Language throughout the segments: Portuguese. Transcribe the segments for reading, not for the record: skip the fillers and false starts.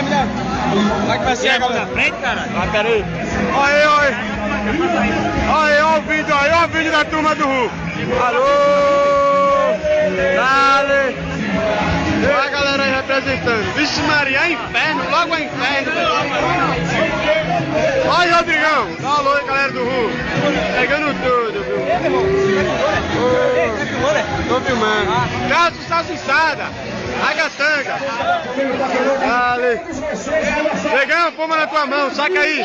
dá. Vai que vai ser agora na frente, caralho. Ah, pera aí. Olha o vídeo aí, olha o vídeo da turma do Ru. Alô! Dale! Olha a galera aí representando. Vixe Maria, é inferno, logo é inferno. Olha aí, Rodrigão. Dá um alô aí, galera do Ru. Pegando tudo, viu? Tô filmando. Caso salsiçada. Ragatanga. Dale. Negão, puma na tua mão, saca aí.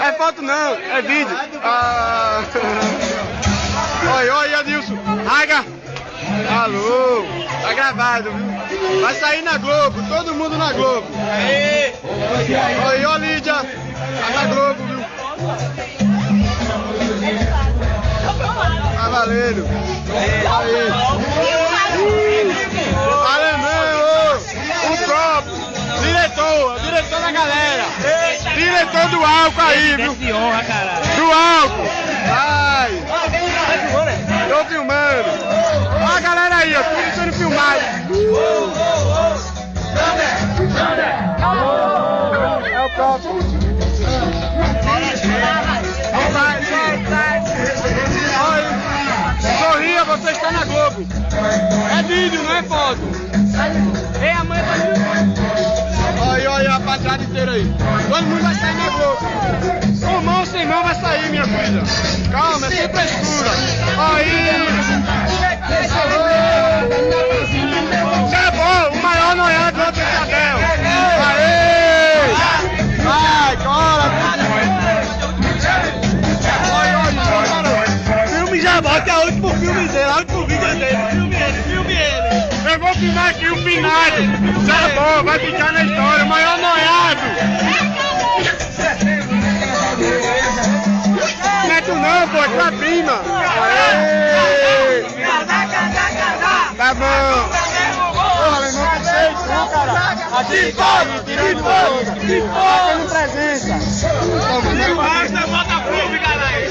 É foto não, é vídeo. Olha, Adilson. Raga. Alô. Tá gravado, viu? Vai sair na Globo, todo mundo na Globo. Olha, Lídia. Tá na Globo, viu? Tá valendo. Aí. Alemão, o próprio. Diretor da galera. Diretor do álcool aí, viu? De honra, caralho. Do álcool. Vai. Tô filmando. Olha a galera aí, ó. Tudo sendo filmado. É o próprio. Vai. Olha. Sorria, você está na Globo. É vídeo, não é foto. Ei, a mãe vai. Olha a rapaziada inteira aí. Todo mundo vai sair na Globo. Com mão, sem mão vai sair, minha filha. Calma, é sem frescura. Aí. Você é bom, o maior noiado do outro Isabel. Aê! Vai, cola. Filme já bota, é o último filme dele, é o último vídeo dele. Filme ele. Eu vou filmar aqui o finado. Você é bom, vai ficar na história, o maior noiado. Não é tu não, pô, é tua prima. Aê! Tá bom. Porra, meu irmão, que sei tu, cara. Aqui, tirando presença. Bota filme, caralho.